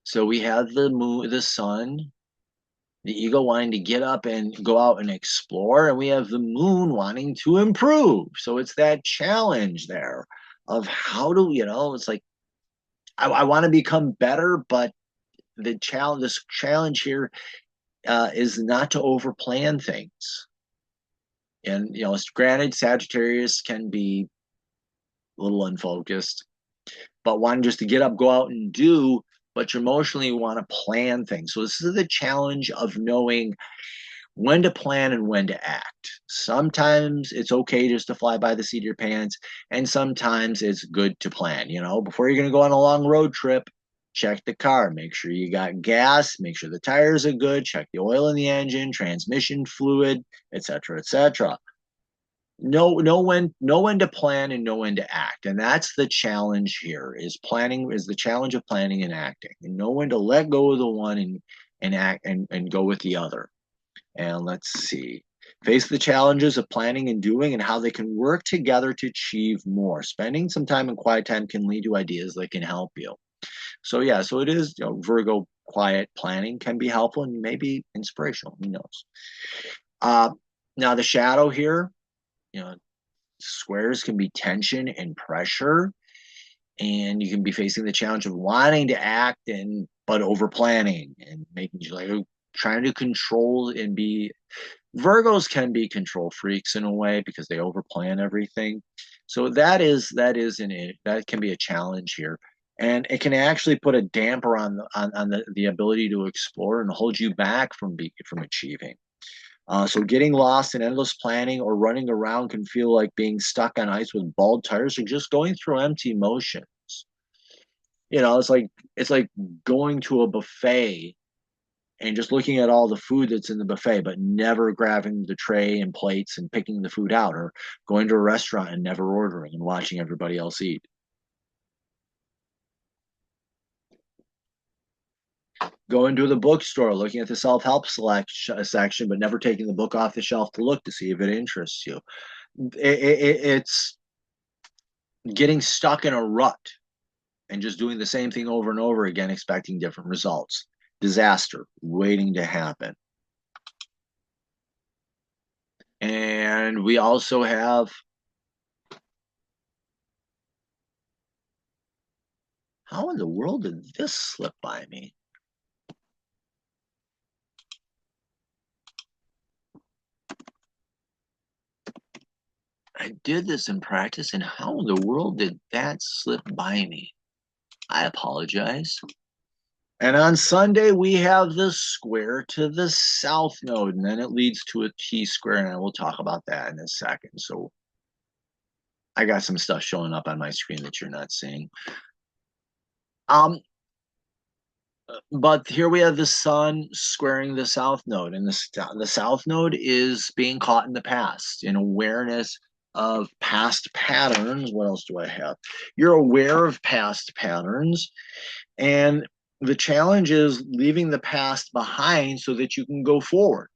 So we have the moon, the sun, the ego wanting to get up and go out and explore, and we have the moon wanting to improve. So it's that challenge there of how do, it's like, I want to become better, but this challenge here is not to overplan things. And, granted, Sagittarius can be a little unfocused, but wanting just to get up, go out and do, but you emotionally want to plan things. So this is the challenge of knowing when to plan and when to act. Sometimes it's okay just to fly by the seat of your pants, and sometimes it's good to plan. Before you're going to go on a long road trip, check the car, make sure you got gas, make sure the tires are good, check the oil in the engine, transmission fluid, etc., etc. Know when to plan and know when to act. And that's the challenge here is planning is the challenge of planning and acting. And know when to let go of the one and act and go with the other. And let's see. Face the challenges of planning and doing and how they can work together to achieve more. Spending some time in quiet time can lead to ideas that can help you. So yeah, so it is, Virgo quiet planning can be helpful and maybe inspirational. Who knows? Uh, Now the shadow here, you know, squares can be tension and pressure, and you can be facing the challenge of wanting to act and but over planning and making you like trying to control and be Virgos can be control freaks in a way because they overplan everything. So that can be a challenge here. And it can actually put a damper on the ability to explore and hold you back from achieving. So getting lost in endless planning or running around can feel like being stuck on ice with bald tires or just going through empty motions. It's like going to a buffet and just looking at all the food that's in the buffet, but never grabbing the tray and plates and picking the food out, or going to a restaurant and never ordering and watching everybody else eat. Going to the bookstore, looking at the self-help section, but never taking the book off the shelf to look to see if it interests you. It's getting stuck in a rut and just doing the same thing over and over again, expecting different results. Disaster waiting to happen. And we also have, how in the world did this slip by me? I did this in practice, and how in the world did that slip by me? I apologize. And on Sunday, we have the square to the south node, and then it leads to a T-square, and I will talk about that in a second. So I got some stuff showing up on my screen that you're not seeing. But here we have the sun squaring the south node, and the south node is being caught in the past, in awareness of past patterns. What else do I have? You're aware of past patterns, and the challenge is leaving the past behind so that you can go forward.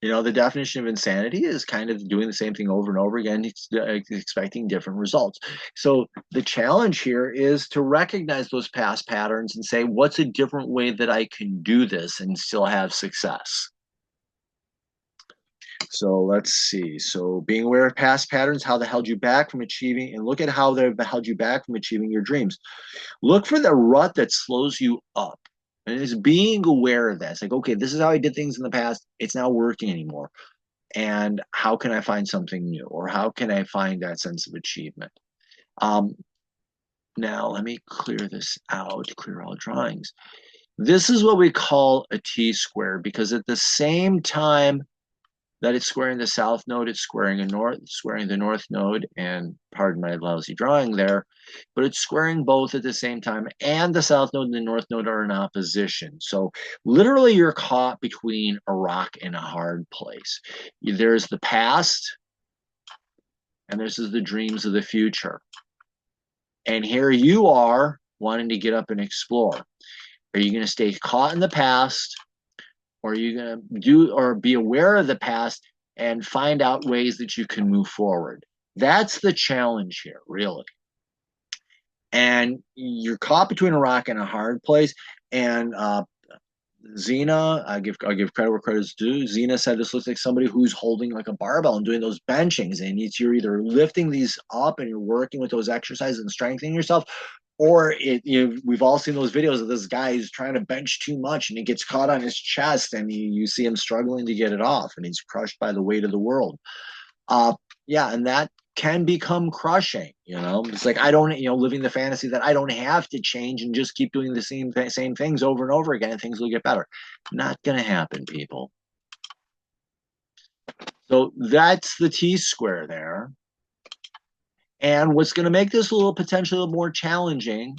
The definition of insanity is kind of doing the same thing over and over again, expecting different results. So the challenge here is to recognize those past patterns and say, what's a different way that I can do this and still have success? So let's see. So being aware of past patterns, how they held you back from achieving, and look at how they've held you back from achieving your dreams. Look for the rut that slows you up. And it's being aware of that. It's like, okay, this is how I did things in the past. It's not working anymore. And how can I find something new? Or how can I find that sense of achievement? Now, let me clear this out, clear all drawings. This is what we call a T-square, because at the same time that it's squaring the south node, it's squaring the north node, and pardon my lousy drawing there, but it's squaring both at the same time, and the south node and the north node are in opposition. So literally you're caught between a rock and a hard place. There's the past, and this is the dreams of the future. And here you are wanting to get up and explore. Are you going to stay caught in the past? Or are you going to do or be aware of the past and find out ways that you can move forward? That's the challenge here, really. And you're caught between a rock and a hard place. And Xena, I'll give credit where credit's due. Xena said this looks like somebody who's holding like a barbell and doing those benchings. And you're either lifting these up and you're working with those exercises and strengthening yourself, or we've all seen those videos of this guy who's trying to bench too much and he gets caught on his chest and you see him struggling to get it off and he's crushed by the weight of the world. Yeah, and that can become crushing. It's like I don't, living the fantasy that I don't have to change and just keep doing the same things over and over again and things will get better. Not going to happen, people. So that's the T-square there. And what's going to make this a little potentially more challenging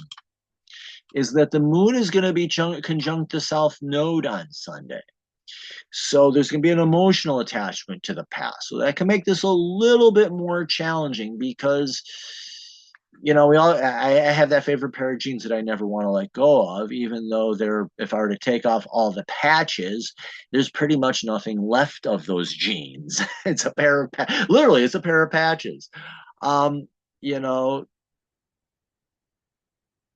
is that the moon is going to be conjunct the south node on Sunday. So there's going to be an emotional attachment to the past. So that can make this a little bit more challenging because, you know, I have that favorite pair of jeans that I never want to let go of, even though if I were to take off all the patches, there's pretty much nothing left of those jeans. It's a pair of, literally, it's a pair of patches. Um, you know,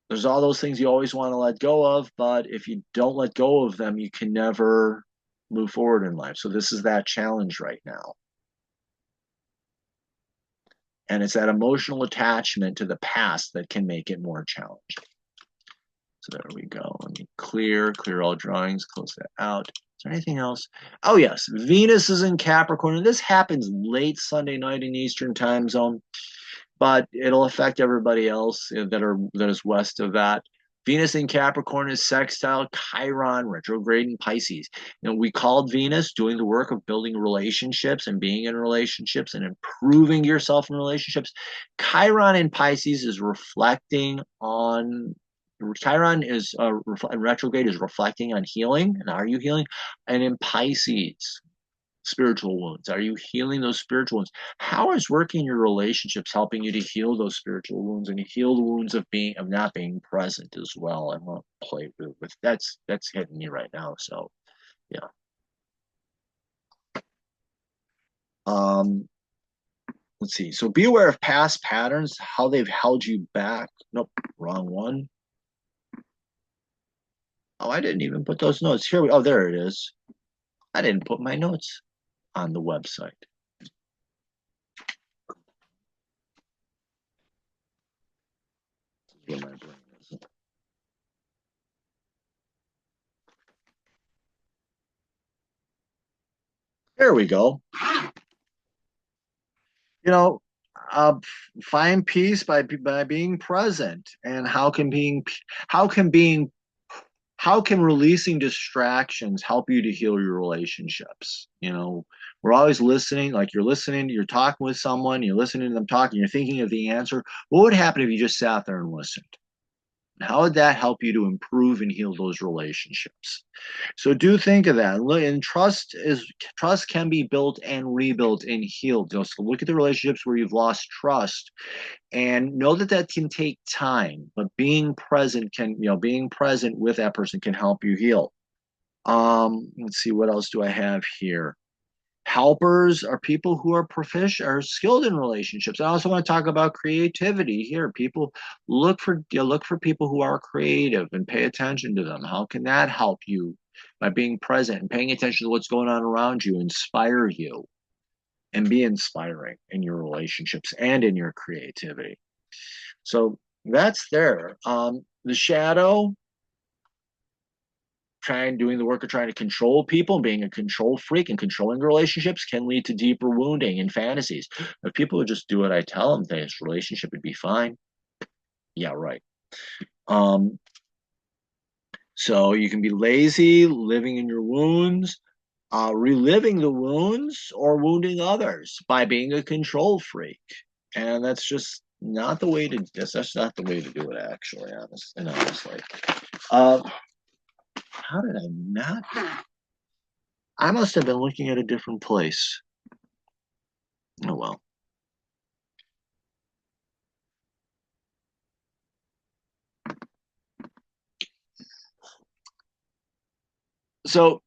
there's all those things you always want to let go of, but if you don't let go of them, you can never move forward in life. So this is that challenge right now. And it's that emotional attachment to the past that can make it more challenging. So there we go. Let me clear all drawings, close that out. Is there anything else? Oh yes, Venus is in Capricorn, and this happens late Sunday night in Eastern time zone, but it'll affect everybody else that is west of that. Venus in Capricorn is sextile Chiron, retrograde in Pisces. You know, we called Venus doing the work of building relationships and being in relationships and improving yourself in relationships. Chiron in Pisces is reflecting on. Chiron is retrograde is reflecting on healing, and are you healing? And in Pisces, spiritual wounds? Are you healing those spiritual wounds? How is working your relationships helping you to heal those spiritual wounds and heal the wounds of not being present as well? I want to play with that's hitting me right now. So yeah. Um, let's see. So be aware of past patterns, how they've held you back. Nope, wrong one. Oh, I didn't even put those notes. Oh, there it is. I didn't put my notes on the website. Where my brain is. There we go. You know, uh, find peace by being present. And how can being how can releasing distractions help you to heal your relationships? You know, we're always listening, like you're talking with someone, you're listening to them talking, you're thinking of the answer. What would happen if you just sat there and listened? How would that help you to improve and heal those relationships? So do think of that. And trust can be built and rebuilt and healed. So look at the relationships where you've lost trust and know that that can take time, but being present with that person can help you heal. Let's see, what else do I have here? Helpers are people who are proficient are skilled in relationships. I also want to talk about creativity here. People look for people who are creative and pay attention to them. How can that help you? By being present and paying attention to what's going on around you, inspire you and be inspiring in your relationships and in your creativity. So that's there. The shadow, doing the work of trying to control people, being a control freak and controlling relationships can lead to deeper wounding and fantasies. If people would just do what I tell them, this relationship would be fine. Yeah, right. Um, so you can be lazy, living in your wounds, reliving the wounds, or wounding others by being a control freak. And that's just not the way to. That's not the way to do it. Actually, honestly. Uh, how did I not? I must have been looking at a different place. Oh well. So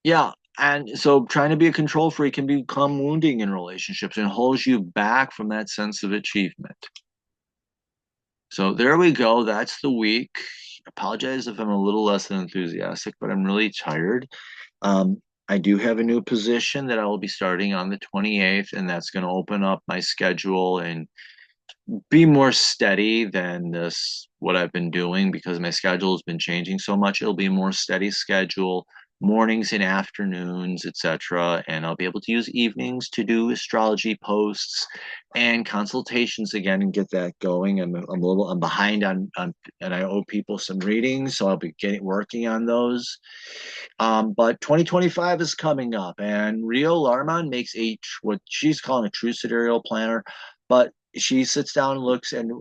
yeah, and so trying to be a control freak can become wounding in relationships and holds you back from that sense of achievement. So there we go. That's the week. Apologize if I'm a little less than enthusiastic, but I'm really tired. Um, I do have a new position that I will be starting on the 28th, and that's going to open up my schedule and be more steady than this what I've been doing because my schedule has been changing so much. It'll be a more steady schedule, mornings and afternoons, etc. And I'll be able to use evenings to do astrology posts and consultations again and get that going. I'm behind on and I owe people some readings, so I'll be working on those. But 2025 is coming up, and Rio Larman makes what she's calling a true sidereal planner, but she sits down and looks, and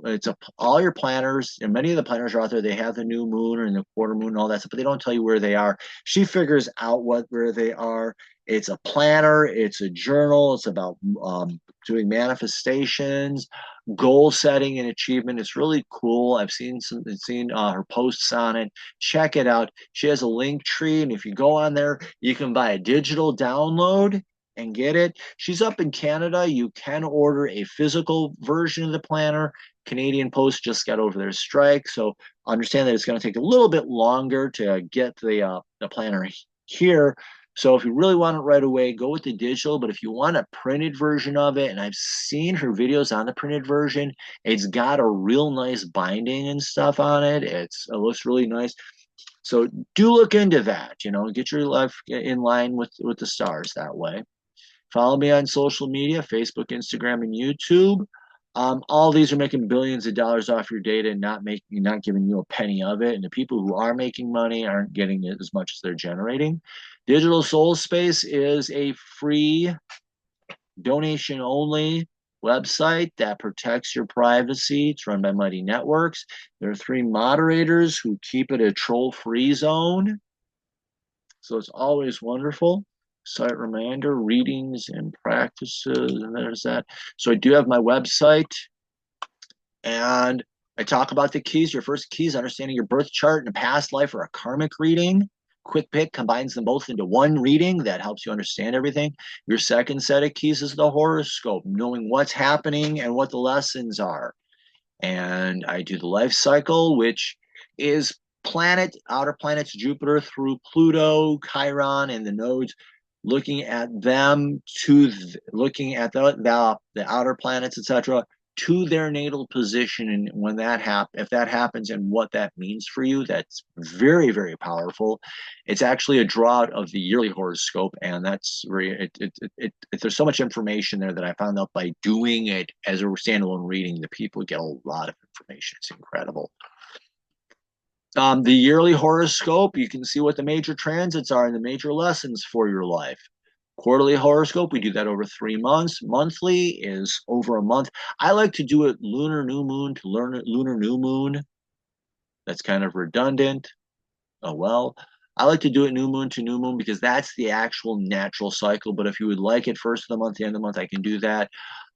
all your planners, and many of the planners are out there. They have the new moon and the quarter moon and all that stuff, but they don't tell you where they are. She figures out where they are. It's a planner, it's a journal, it's about doing manifestations, goal setting and achievement. It's really cool. I've seen her posts on it. Check it out. She has a link tree, and if you go on there, you can buy a digital download and get it. She's up in Canada. You can order a physical version of the planner. Canadian Post just got over their strike, so understand that it's going to take a little bit longer to get the planner here. So if you really want it right away, go with the digital. But if you want a printed version of it, and I've seen her videos on the printed version, it's got a real nice binding and stuff on it. It looks really nice. So do look into that. Get your life in line with the stars that way. Follow me on social media, Facebook, Instagram, and YouTube. All these are making billions of dollars off your data and not giving you a penny of it. And the people who are making money aren't getting it as much as they're generating. Digital Soul Space is a free, donation only website that protects your privacy. It's run by Mighty Networks. There are 3 moderators who keep it a troll-free zone. So it's always wonderful. Site reminder, readings and practices, and there's that. So I do have my website, and I talk about the keys. Your first key is understanding your birth chart and a past life or a karmic reading. Quick Pick combines them both into one reading that helps you understand everything. Your second set of keys is the horoscope, knowing what's happening and what the lessons are. And I do the life cycle, which is outer planets, Jupiter through Pluto, Chiron, and the nodes, looking at them looking at the outer planets, etc., to their natal position, and if that happens, and what that means for you. That's very, very powerful. It's actually a draw of the yearly horoscope, and that's there's so much information there that I found out by doing it as a standalone reading. The people get a lot of information. It's incredible. The yearly horoscope, you can see what the major transits are and the major lessons for your life. Quarterly horoscope, we do that over 3 months. Monthly is over a month. I like to do it lunar new moon to lunar new moon. That's kind of redundant. Oh, well. I like to do it new moon to new moon because that's the actual natural cycle. But if you would like it first of the month, the end of the month, I can do that.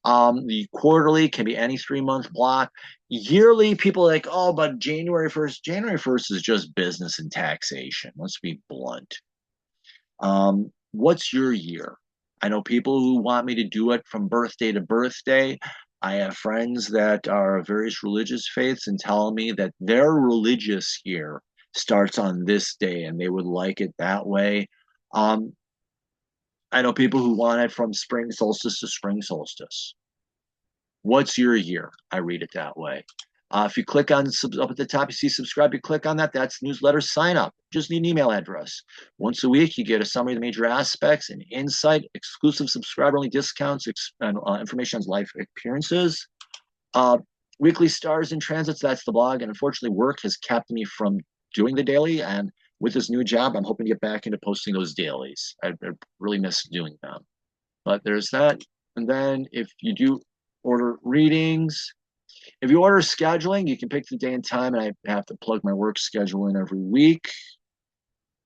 The quarterly can be any 3-month block. Yearly, people are like, oh, but January 1st. January 1st is just business and taxation. Let's be blunt. What's your year? I know people who want me to do it from birthday to birthday. I have friends that are of various religious faiths and tell me that their religious year starts on this day and they would like it that way. I know people who want it from spring solstice to spring solstice. What's your year? I read it that way. If you click on up at the top, you see subscribe, you click on that, that's newsletter sign up. Just need an email address. Once a week, you get a summary of the major aspects and insight, exclusive subscriber-only discounts, and information on life appearances. Weekly stars and transits, that's the blog. And unfortunately, work has kept me from doing the daily. And with this new job, I'm hoping to get back into posting those dailies. I really miss doing them. But there's that. And then if you do order readings, if you order scheduling, you can pick the day and time, and I have to plug my work schedule in every week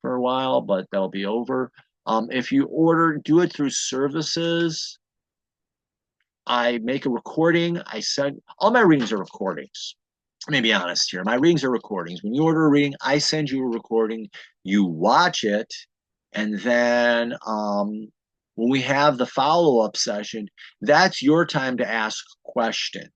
for a while, but that'll be over. If you do it through services, I make a recording. I send all my readings are recordings. Let me be honest here. My readings are recordings. When you order a reading, I send you a recording. You watch it, and then when we have the follow-up session, that's your time to ask questions.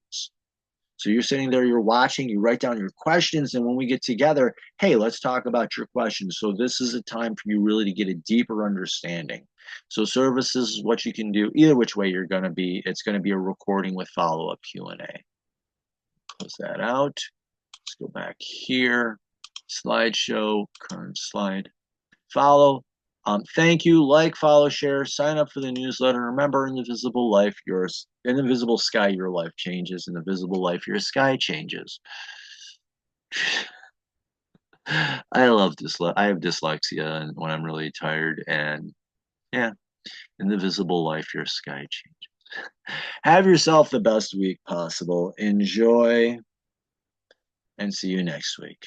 So you're sitting there, you're watching, you write down your questions, and when we get together, hey, let's talk about your questions. So this is a time for you really to get a deeper understanding. So services is what you can do. Either which way you're going to be, it's going to be a recording with follow-up Q&A. Close that out. Let's go back here. Slideshow, current slide. Follow. Thank you. Like, follow, share, sign up for the newsletter. Remember, in the visible life, in the visible sky, your life changes. In the visible life, your sky changes. I love I have dyslexia and when I'm really tired, and yeah, in the visible life, your sky changes. Have yourself the best week possible. Enjoy and see you next week.